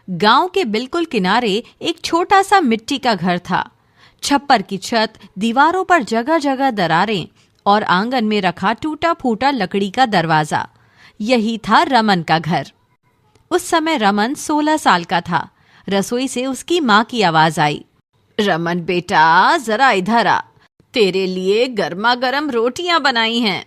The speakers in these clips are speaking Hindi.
गांव के बिल्कुल किनारे एक छोटा सा मिट्टी का घर था। छप्पर की छत, दीवारों पर जगह जगह दरारें और आंगन में रखा टूटा फूटा लकड़ी का दरवाजा। यही था रमन का घर। उस समय रमन 16 साल का था। रसोई से उसकी माँ की आवाज आई, रमन बेटा जरा इधर आ, तेरे लिए गर्मा गर्म रोटियां बनाई हैं।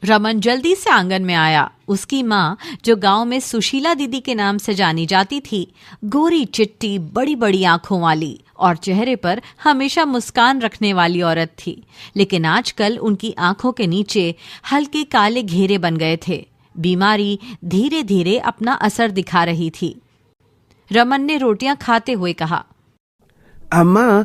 रमन जल्दी से आंगन में आया। उसकी माँ, जो गांव में सुशीला दीदी के नाम से जानी जाती थी, गोरी चिट्टी बड़ी बड़ी आंखों वाली और चेहरे पर हमेशा मुस्कान रखने वाली औरत थी। लेकिन आजकल उनकी आंखों के नीचे हल्के काले घेरे बन गए थे। बीमारी धीरे धीरे अपना असर दिखा रही थी। रमन ने रोटियां खाते हुए कहा, अम्मा,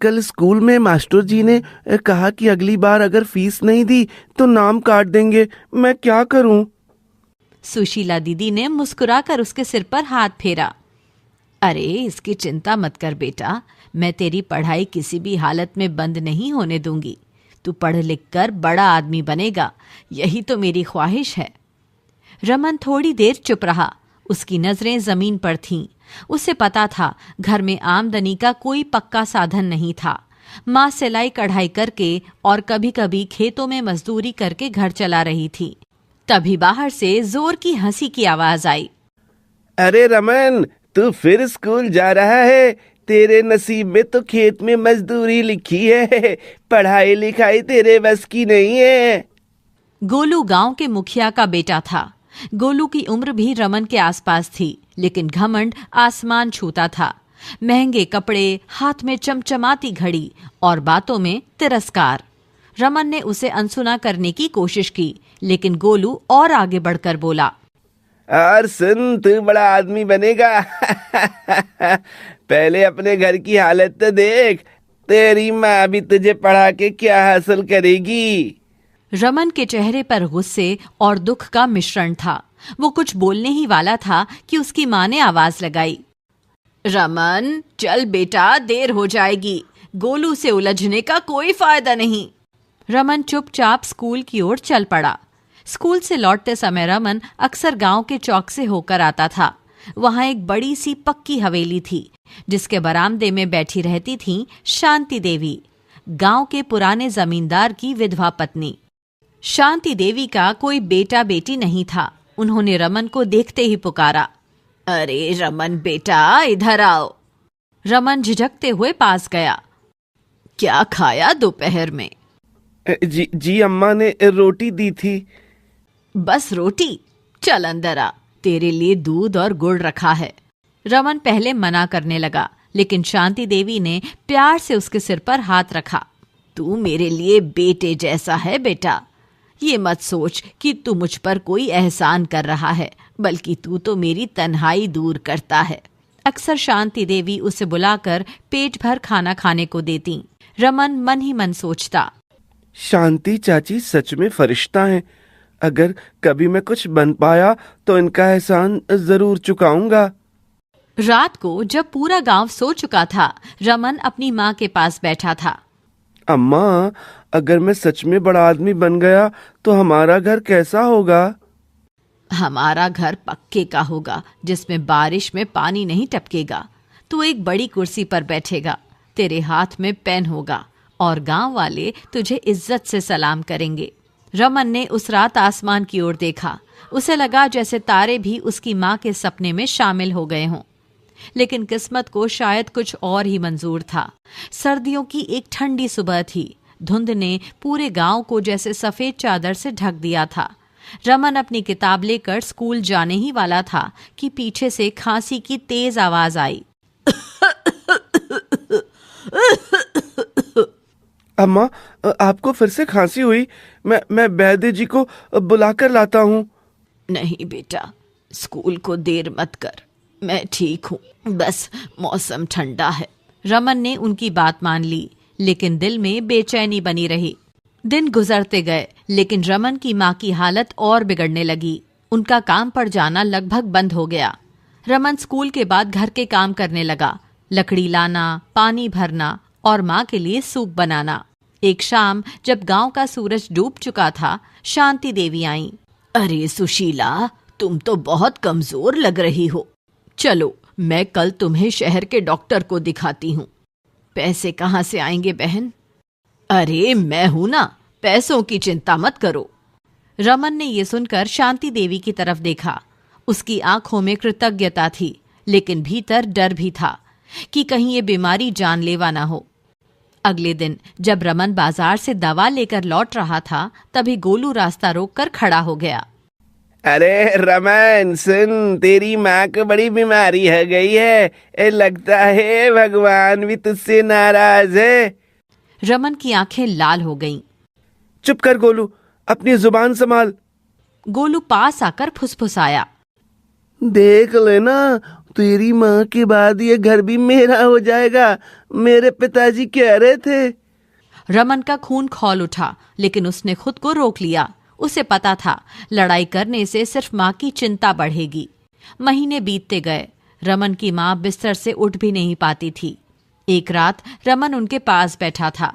कल स्कूल में मास्टर जी ने कहा कि अगली बार अगर फीस नहीं दी तो नाम काट देंगे। मैं क्या करूं? सुशीला दीदी ने मुस्कुराकर उसके सिर पर हाथ फेरा। अरे इसकी चिंता मत कर बेटा, मैं तेरी पढ़ाई किसी भी हालत में बंद नहीं होने दूंगी। तू पढ़ लिख कर बड़ा आदमी बनेगा, यही तो मेरी ख्वाहिश है। रमन थोड़ी देर चुप रहा। उसकी नजरें जमीन पर थीं। उसे पता था घर में आमदनी का कोई पक्का साधन नहीं था। माँ सिलाई कढ़ाई करके और कभी कभी खेतों में मजदूरी करके घर चला रही थी। तभी बाहर से जोर की हंसी की आवाज आई। अरे रमन, तू फिर स्कूल जा रहा है? तेरे नसीब में तो खेत में मजदूरी लिखी है, पढ़ाई लिखाई तेरे बस की नहीं है। गोलू गांव के मुखिया का बेटा था। गोलू की उम्र भी रमन के आसपास थी, लेकिन घमंड आसमान छूता था। महंगे कपड़े, हाथ में चमचमाती घड़ी और बातों में तिरस्कार। रमन ने उसे अनसुना करने की कोशिश की, लेकिन गोलू और आगे बढ़कर बोला, और सुन, तू बड़ा आदमी बनेगा। पहले अपने घर की हालत तो देख, तेरी माँ भी तुझे पढ़ा के क्या हासिल करेगी। रमन के चेहरे पर गुस्से और दुख का मिश्रण था। वो कुछ बोलने ही वाला था कि उसकी माँ ने आवाज लगाई, रमन चल बेटा, देर हो जाएगी। गोलू से उलझने का कोई फायदा नहीं। रमन चुपचाप स्कूल की ओर चल पड़ा। स्कूल से लौटते समय रमन अक्सर गांव के चौक से होकर आता था। वहां एक बड़ी सी पक्की हवेली थी, जिसके बरामदे में बैठी रहती थीं शांति देवी, गांव के पुराने जमींदार की विधवा पत्नी। शांति देवी का कोई बेटा बेटी नहीं था। उन्होंने रमन को देखते ही पुकारा, अरे रमन बेटा इधर आओ। रमन झिझकते हुए पास गया। क्या खाया दोपहर में? जी अम्मा ने रोटी दी थी। बस रोटी? चल अंदर आ, तेरे लिए दूध और गुड़ रखा है। रमन पहले मना करने लगा, लेकिन शांति देवी ने प्यार से उसके सिर पर हाथ रखा। तू मेरे लिए बेटे जैसा है बेटा। ये मत सोच कि तू मुझ पर कोई एहसान कर रहा है, बल्कि तू तो मेरी तन्हाई दूर करता है। अक्सर शांति देवी उसे बुलाकर पेट भर खाना खाने को देती। रमन मन ही मन सोचता, शांति चाची सच में फरिश्ता हैं। अगर कभी मैं कुछ बन पाया तो इनका एहसान जरूर चुकाऊंगा। रात को जब पूरा गांव सो चुका था, रमन अपनी माँ के पास बैठा था। अम्मा, अगर मैं सच में बड़ा आदमी बन गया तो हमारा घर कैसा होगा? हमारा घर पक्के का होगा, जिसमें बारिश में पानी नहीं टपकेगा। तू एक बड़ी कुर्सी पर बैठेगा, तेरे हाथ में पेन होगा और गांव वाले तुझे इज्जत से सलाम करेंगे। रमन ने उस रात आसमान की ओर देखा। उसे लगा जैसे तारे भी उसकी माँ के सपने में शामिल हो गए हों। लेकिन किस्मत को शायद कुछ और ही मंजूर था। सर्दियों की एक ठंडी सुबह थी। धुंध ने पूरे गांव को जैसे सफेद चादर से ढक दिया था। रमन अपनी किताब लेकर स्कूल जाने ही वाला था कि पीछे से खांसी की तेज आवाज आई। अम्मा, आपको फिर से खांसी हुई? मैं वैद्य जी को बुलाकर लाता हूँ। नहीं बेटा, स्कूल को देर मत कर, मैं ठीक हूँ, बस मौसम ठंडा है। रमन ने उनकी बात मान ली, लेकिन दिल में बेचैनी बनी रही। दिन गुजरते गए, लेकिन रमन की माँ की हालत और बिगड़ने लगी। उनका काम पर जाना लगभग बंद हो गया। रमन स्कूल के बाद घर के काम करने लगा, लकड़ी लाना, पानी भरना और माँ के लिए सूप बनाना। एक शाम जब गांव का सूरज डूब चुका था, शांति देवी आईं। अरे सुशीला, तुम तो बहुत कमजोर लग रही हो। चलो मैं कल तुम्हें शहर के डॉक्टर को दिखाती हूँ। पैसे कहाँ से आएंगे बहन? अरे मैं हूं ना, पैसों की चिंता मत करो। रमन ने ये सुनकर शांति देवी की तरफ देखा। उसकी आंखों में कृतज्ञता थी, लेकिन भीतर डर भी था कि कहीं ये बीमारी जानलेवा ना हो। अगले दिन जब रमन बाजार से दवा लेकर लौट रहा था, तभी गोलू रास्ता रोककर खड़ा हो गया। अरे रमन सुन, तेरी माँ को बड़ी बीमारी हो गई है। लगता है भगवान भी तुझसे नाराज है। रमन की आंखें लाल हो गईं। चुप कर गोलू, अपनी जुबान संभाल। गोलू पास आकर फुसफुसाया। देख लेना, तेरी माँ के बाद ये घर भी मेरा हो जाएगा। मेरे पिताजी कह रहे थे। रमन का खून खौल उठा, लेकिन उसने खुद को रोक लिया। उसे पता था लड़ाई करने से सिर्फ माँ की चिंता बढ़ेगी। महीने बीतते गए। रमन की माँ बिस्तर से उठ भी नहीं पाती थी। एक रात रमन उनके पास बैठा था।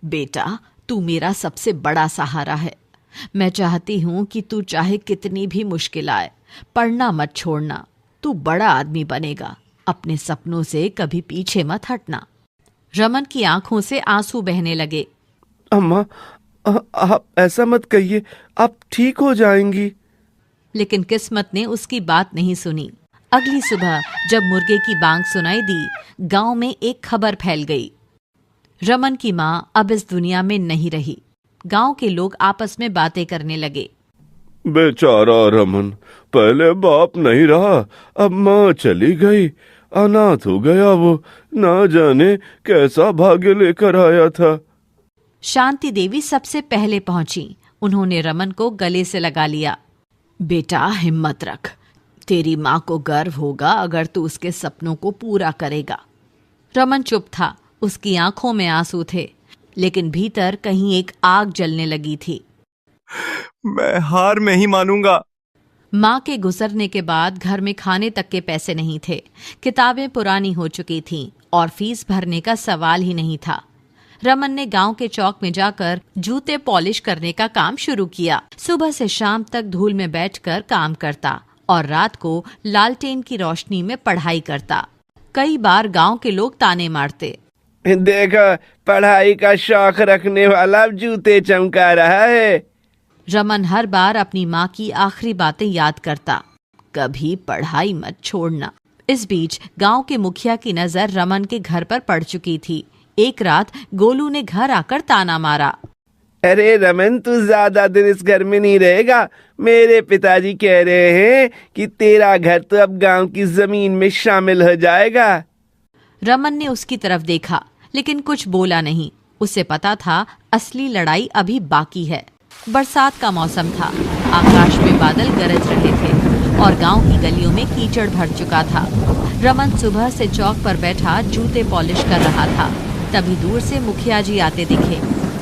बेटा, तू मेरा सबसे बड़ा सहारा है। मैं चाहती हूँ कि तू चाहे कितनी भी मुश्किल आए, पढ़ना मत छोड़ना। तू बड़ा आदमी बनेगा। अपने सपनों से कभी पीछे मत हटना। रमन की आंखों से आंसू बहने लगे। अम्मा, आप ऐसा मत कहिए, आप ठीक हो जाएंगी। लेकिन किस्मत ने उसकी बात नहीं सुनी। अगली सुबह जब मुर्गे की बांग सुनाई दी, गांव में एक खबर फैल गई। रमन की माँ अब इस दुनिया में नहीं रही। गांव के लोग आपस में बातें करने लगे। बेचारा रमन, पहले बाप नहीं रहा, अब माँ चली गई। अनाथ हो गया वो। ना जाने कैसा भाग्य लेकर आया था। शांति देवी सबसे पहले पहुंची। उन्होंने रमन को गले से लगा लिया। बेटा, हिम्मत रख। तेरी माँ को गर्व होगा अगर तू उसके सपनों को पूरा करेगा। रमन चुप था। उसकी आंखों में आंसू थे, लेकिन भीतर कहीं एक आग जलने लगी थी। मैं हार में ही मानूंगा। माँ के गुजरने के बाद घर में खाने तक के पैसे नहीं थे। किताबें पुरानी हो चुकी थीं और फीस भरने का सवाल ही नहीं था। रमन ने गांव के चौक में जाकर जूते पॉलिश करने का काम शुरू किया। सुबह से शाम तक धूल में बैठकर काम करता और रात को लालटेन की रोशनी में पढ़ाई करता। कई बार गांव के लोग ताने मारते। देखा, पढ़ाई का शौक रखने वाला जूते चमका रहा है। रमन हर बार अपनी माँ की आखिरी बातें याद करता। कभी पढ़ाई मत छोड़ना। इस बीच गांव के मुखिया की नजर रमन के घर पर पड़ चुकी थी। एक रात गोलू ने घर आकर ताना मारा। अरे रमन, तू ज्यादा दिन इस घर में नहीं रहेगा। मेरे पिताजी कह रहे हैं कि तेरा घर तो अब गांव की जमीन में शामिल हो जाएगा। रमन ने उसकी तरफ देखा, लेकिन कुछ बोला नहीं। उसे पता था असली लड़ाई अभी बाकी है। बरसात का मौसम था। आकाश में बादल गरज रहे थे और गांव की गलियों में कीचड़ भर चुका था। रमन सुबह से चौक पर बैठा जूते पॉलिश कर रहा था। तभी दूर से मुखिया जी आते दिखे।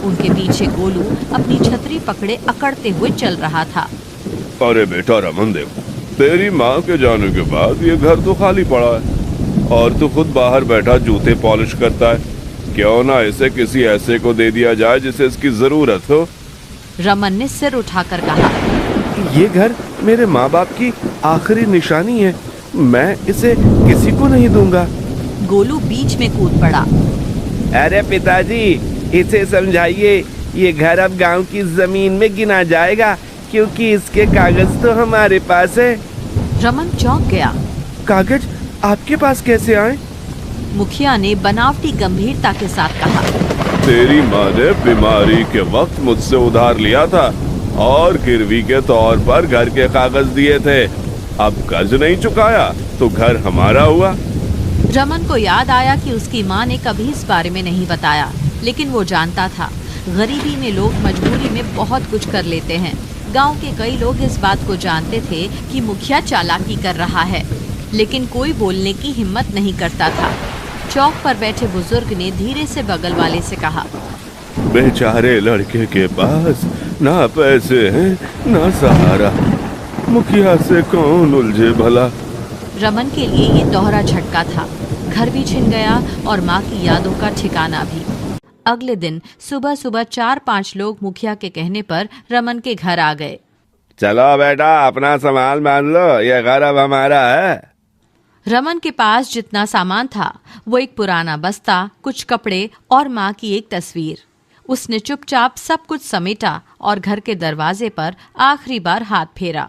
उनके पीछे गोलू अपनी छतरी पकड़े अकड़ते हुए चल रहा था। अरे बेटा रमन, देख, तेरी माँ के जाने के बाद ये घर तो खाली पड़ा है और तू खुद बाहर बैठा जूते पॉलिश करता है। क्यों ना इसे किसी ऐसे को दे दिया जाए जिसे इसकी जरूरत हो। रमन ने सिर उठाकर कहा। ये घर मेरे माँ बाप की आखिरी निशानी है। मैं इसे किसी को नहीं दूंगा। गोलू बीच में कूद पड़ा। अरे पिताजी, इसे समझाइए, ये घर अब गांव की जमीन में गिना जाएगा क्योंकि इसके कागज तो हमारे पास है। रमन चौंक गया। कागज आपके पास कैसे आए? मुखिया ने बनावटी गंभीरता के साथ कहा। तेरी माँ ने बीमारी के वक्त मुझसे उधार लिया था और गिरवी के तौर पर घर के कागज दिए थे। अब कर्ज नहीं चुकाया तो घर हमारा हुआ। रमन को याद आया कि उसकी माँ ने कभी इस बारे में नहीं बताया, लेकिन वो जानता था गरीबी में लोग मजबूरी में बहुत कुछ कर लेते हैं। गांव के कई लोग इस बात को जानते थे कि मुखिया चालाकी कर रहा है, लेकिन कोई बोलने की हिम्मत नहीं करता था। चौक पर बैठे बुजुर्ग ने धीरे से बगल वाले से कहा। बेचारे लड़के के पास ना पैसे हैं ना सहारा। मुखिया से कौन उलझे भला। रमन के लिए ये दोहरा झटका था। घर भी छिन गया और माँ की यादों का ठिकाना भी। अगले दिन सुबह सुबह 4-5 लोग मुखिया के कहने पर रमन के घर आ गए। चलो बेटा, अपना सामान बांध लो, ये घर अब हमारा है। रमन के पास जितना सामान था वो एक पुराना बस्ता, कुछ कपड़े और माँ की एक तस्वीर। उसने चुपचाप सब कुछ समेटा और घर के दरवाजे पर आखिरी बार हाथ फेरा।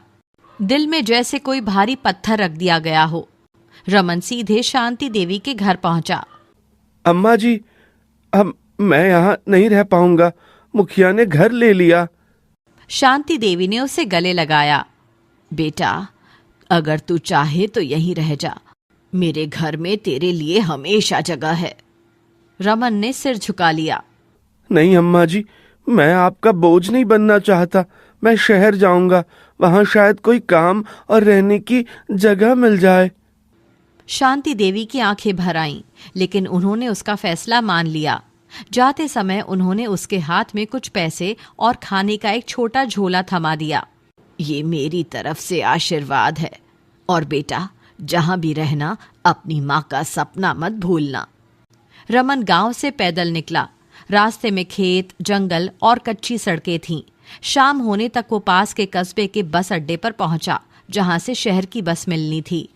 दिल में जैसे कोई भारी पत्थर रख दिया गया हो। रमन सीधे शांति देवी के घर पहुंचा। अम्मा जी, मैं यहाँ नहीं रह पाऊंगा, मुखिया ने घर ले लिया। शांति देवी ने उसे गले लगाया। बेटा, अगर तू चाहे तो यहीं रह जा, मेरे घर में तेरे लिए हमेशा जगह है। रमन ने सिर झुका लिया। नहीं अम्मा जी, मैं आपका बोझ नहीं बनना चाहता। मैं शहर जाऊंगा, वहां शायद कोई काम और रहने की जगह मिल जाए। शांति देवी की आंखें भर आईं, लेकिन उन्होंने उसका फैसला मान लिया। जाते समय उन्होंने उसके हाथ में कुछ पैसे और खाने का एक छोटा झोला थमा दिया। ये मेरी तरफ से आशीर्वाद है, और बेटा, जहां भी रहना अपनी माँ का सपना मत भूलना। रमन गांव से पैदल निकला। रास्ते में खेत, जंगल और कच्ची सड़कें थीं। शाम होने तक वो पास के कस्बे के बस अड्डे पर पहुंचा, जहां से शहर की बस मिलनी थी।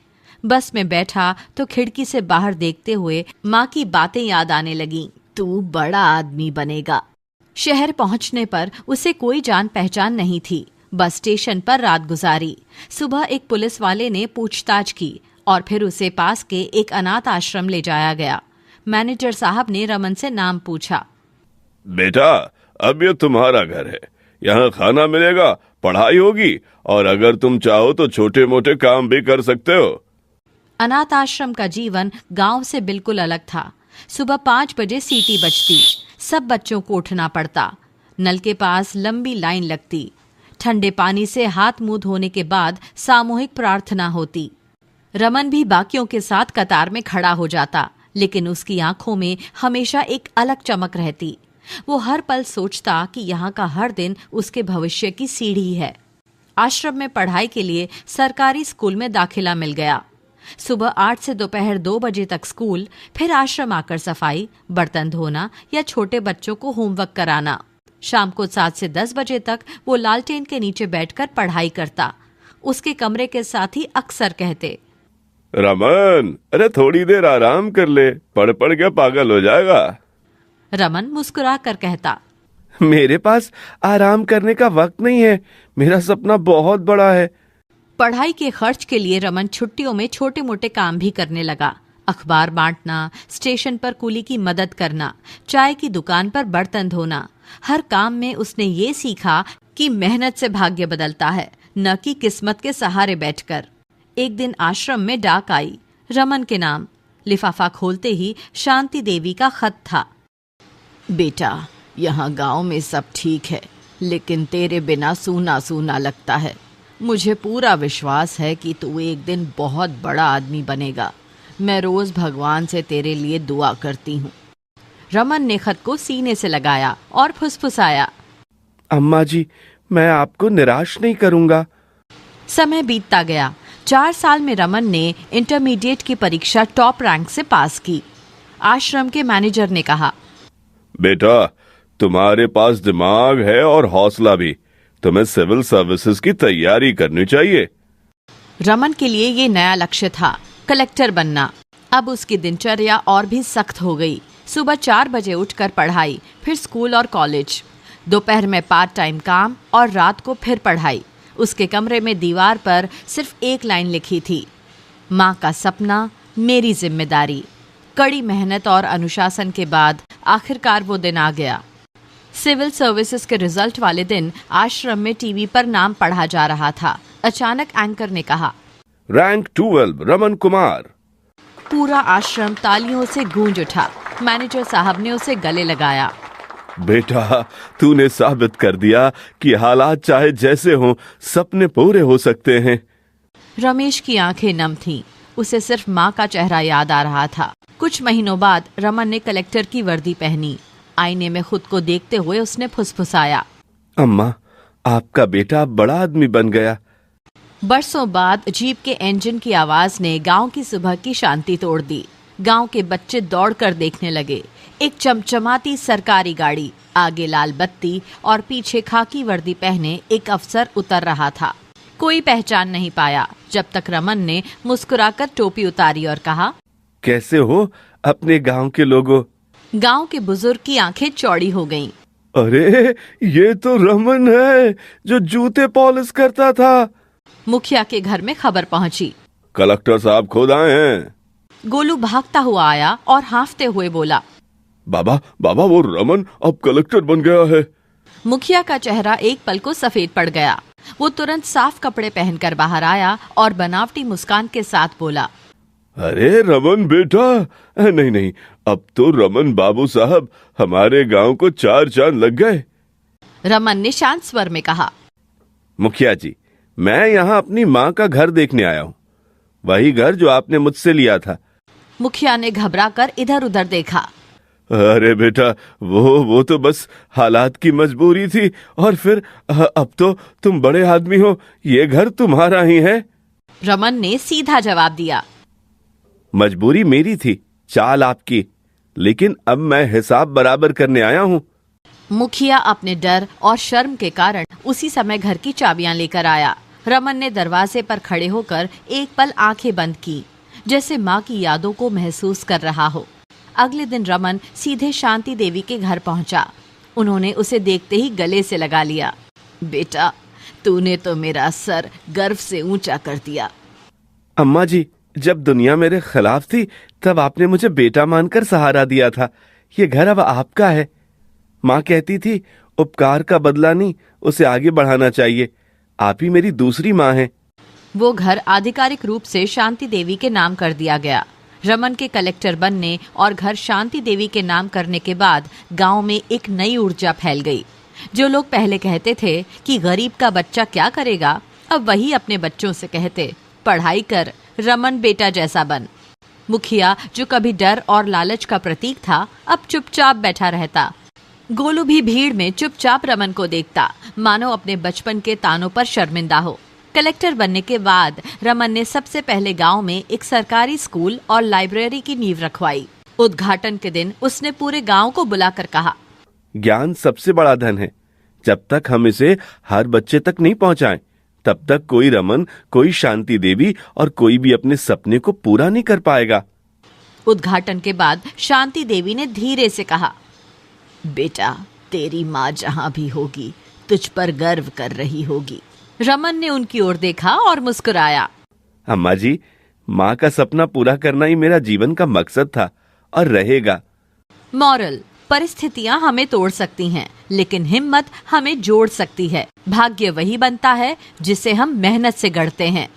बस में बैठा तो खिड़की से बाहर देखते हुए माँ की बातें याद आने लगीं। तू बड़ा आदमी बनेगा। शहर पहुंचने पर उसे कोई जान पहचान नहीं थी। बस स्टेशन पर रात गुजारी। सुबह एक पुलिस वाले ने पूछताछ की और फिर उसे पास के एक अनाथ आश्रम ले जाया गया। मैनेजर साहब ने रमन से नाम पूछा। बेटा, अब ये तुम्हारा घर है। यहाँ खाना मिलेगा, पढ़ाई होगी, और अगर तुम चाहो तो छोटे मोटे काम भी कर सकते हो। अनाथ आश्रम का जीवन गांव से बिल्कुल अलग था। सुबह 5 बजे सीटी बजती, सब बच्चों को उठना पड़ता। नल के पास लंबी लाइन लगती। ठंडे पानी से हाथ मुंह धोने के बाद सामूहिक प्रार्थना होती। रमन भी बाकियों के साथ कतार में खड़ा हो जाता, लेकिन उसकी आंखों में हमेशा एक अलग चमक रहती। वो हर पल सोचता कि यहाँ का हर दिन उसके भविष्य की सीढ़ी है। आश्रम में पढ़ाई के लिए सरकारी स्कूल में दाखिला मिल गया। सुबह 8 से दोपहर 2 बजे तक स्कूल, फिर आश्रम आकर सफाई, बर्तन धोना या छोटे बच्चों को होमवर्क कराना। शाम को 7 से 10 बजे तक वो लालटेन के नीचे बैठकर पढ़ाई करता। उसके कमरे के साथी अक्सर कहते, रमन, अरे थोड़ी देर आराम कर ले, पढ़ पढ़ के पागल हो जाएगा। रमन मुस्कुरा कर कहता, मेरे पास आराम करने का वक्त नहीं है, मेरा सपना बहुत बड़ा है। पढ़ाई के खर्च के लिए रमन छुट्टियों में छोटे मोटे काम भी करने लगा। अखबार बांटना, स्टेशन पर कुली की मदद करना, चाय की दुकान पर बर्तन धोना। हर काम में उसने ये सीखा कि मेहनत से भाग्य बदलता है, न कि किस्मत के सहारे बैठकर। एक दिन आश्रम में डाक आई, रमन के नाम। लिफाफा खोलते ही शांति देवी का खत था। बेटा, यहाँ गांव में सब ठीक है, लेकिन तेरे बिना सूना सूना लगता है। मुझे पूरा विश्वास है कि तू एक दिन बहुत बड़ा आदमी बनेगा। मैं रोज भगवान से तेरे लिए दुआ करती हूँ। रमन ने खत को सीने से लगाया और फुसफुसाया, अम्मा जी, मैं आपको निराश नहीं करूँगा। समय बीतता गया। 4 साल में रमन ने इंटरमीडिएट की परीक्षा टॉप रैंक से पास की। आश्रम के मैनेजर ने कहा, बेटा, तुम्हारे पास दिमाग है और हौसला भी, तुम्हें सिविल सर्विसेज की तैयारी करनी चाहिए। रमन के लिए ये नया लक्ष्य था, कलेक्टर बनना। अब उसकी दिनचर्या और भी सख्त हो गई। सुबह 4 बजे उठकर पढ़ाई, फिर स्कूल और कॉलेज। दोपहर में पार्ट टाइम काम और रात को फिर पढ़ाई। उसके कमरे में दीवार पर सिर्फ एक लाइन लिखी थी, माँ का सपना, मेरी जिम्मेदारी। कड़ी मेहनत और अनुशासन के बाद आखिरकार वो दिन आ गया। सिविल सर्विसेज के रिजल्ट वाले दिन आश्रम में टीवी पर नाम पढ़ा जा रहा था। अचानक एंकर ने कहा, रैंक 12 रमन कुमार। पूरा आश्रम तालियों से गूंज उठा। मैनेजर साहब ने उसे गले लगाया। बेटा, तूने साबित कर दिया कि हालात चाहे जैसे हों, सपने पूरे हो सकते हैं। रमेश की आंखें नम थीं। उसे सिर्फ माँ का चेहरा याद आ रहा था। कुछ महीनों बाद रमन ने कलेक्टर की वर्दी पहनी। आईने में खुद को देखते हुए उसने फुसफुसाया, अम्मा, आपका बेटा बड़ा आदमी बन गया। बरसों बाद जीप के इंजन की आवाज ने गांव की सुबह की शांति तोड़ दी। गांव के बच्चे दौड़कर देखने लगे। एक चमचमाती सरकारी गाड़ी, आगे लाल बत्ती और पीछे खाकी वर्दी पहने एक अफसर उतर रहा था। कोई पहचान नहीं पाया। जब तक रमन ने मुस्कुराकर टोपी उतारी और कहा, कैसे हो अपने गांव के लोगों? गांव के बुजुर्ग की आंखें चौड़ी हो गईं। अरे ये तो रमन है जो जूते पॉलिश करता था। मुखिया के घर में खबर पहुंची। कलेक्टर साहब खुद आए हैं। गोलू भागता हुआ आया और हांफते हुए बोला, बाबा बाबा वो रमन अब कलेक्टर बन गया है। मुखिया का चेहरा एक पल को सफेद पड़ गया। वो तुरंत साफ कपड़े पहनकर बाहर आया और बनावटी मुस्कान के साथ बोला, अरे रमन बेटा, नहीं नहीं, अब तो रमन बाबू साहब हमारे गांव को 4 चांद लग गए। रमन ने शांत स्वर में कहा, मुखिया जी, मैं यहाँ अपनी माँ का घर देखने आया हूँ, वही घर जो आपने मुझसे लिया था। मुखिया ने घबराकर इधर उधर देखा। अरे बेटा, वो तो बस हालात की मजबूरी थी, और फिर अब तो तुम बड़े आदमी हो, ये घर तुम्हारा ही है। रमन ने सीधा जवाब दिया, मजबूरी मेरी थी, चाल आपकी, लेकिन अब मैं हिसाब बराबर करने आया हूँ। मुखिया अपने डर और शर्म के कारण उसी समय घर की चाबियां लेकर आया। रमन ने दरवाजे पर खड़े होकर एक पल आंखें बंद की, जैसे माँ की यादों को महसूस कर रहा हो। अगले दिन रमन सीधे शांति देवी के घर पहुंचा। उन्होंने उसे देखते ही गले से लगा लिया। बेटा, तूने तो मेरा सर गर्व से ऊंचा कर दिया। अम्मा जी, जब दुनिया मेरे खिलाफ थी तब आपने मुझे बेटा मानकर सहारा दिया था। ये घर अब आपका है। माँ कहती थी, उपकार का बदला नहीं, उसे आगे बढ़ाना चाहिए। आप ही मेरी दूसरी माँ हैं। वो घर आधिकारिक रूप से शांति देवी के नाम कर दिया गया। रमन के कलेक्टर बनने और घर शांति देवी के नाम करने के बाद गांव में एक नई ऊर्जा फैल गई। जो लोग पहले कहते थे कि गरीब का बच्चा क्या करेगा, अब वही अपने बच्चों से कहते, पढ़ाई कर, रमन बेटा जैसा बन। मुखिया, जो कभी डर और लालच का प्रतीक था, अब चुपचाप बैठा रहता। गोलू भी भीड़ में चुपचाप रमन को देखता, मानो अपने बचपन के तानों पर शर्मिंदा हो। कलेक्टर बनने के बाद रमन ने सबसे पहले गांव में एक सरकारी स्कूल और लाइब्रेरी की नींव रखवाई। उद्घाटन के दिन उसने पूरे गांव को बुलाकर कहा, ज्ञान सबसे बड़ा धन है। जब तक हम इसे हर बच्चे तक नहीं पहुंचाएं, तब तक कोई रमन, कोई शांति देवी और कोई भी अपने सपने को पूरा नहीं कर पाएगा। उद्घाटन के बाद शांति देवी ने धीरे से कहा, बेटा, तेरी माँ जहाँ भी होगी तुझ पर गर्व कर रही होगी। रमन ने उनकी ओर देखा और मुस्कुराया। अम्मा जी, माँ का सपना पूरा करना ही मेरा जीवन का मकसद था और रहेगा। मॉरल: परिस्थितियां हमें तोड़ सकती हैं, लेकिन हिम्मत हमें जोड़ सकती है। भाग्य वही बनता है जिसे हम मेहनत से गढ़ते हैं।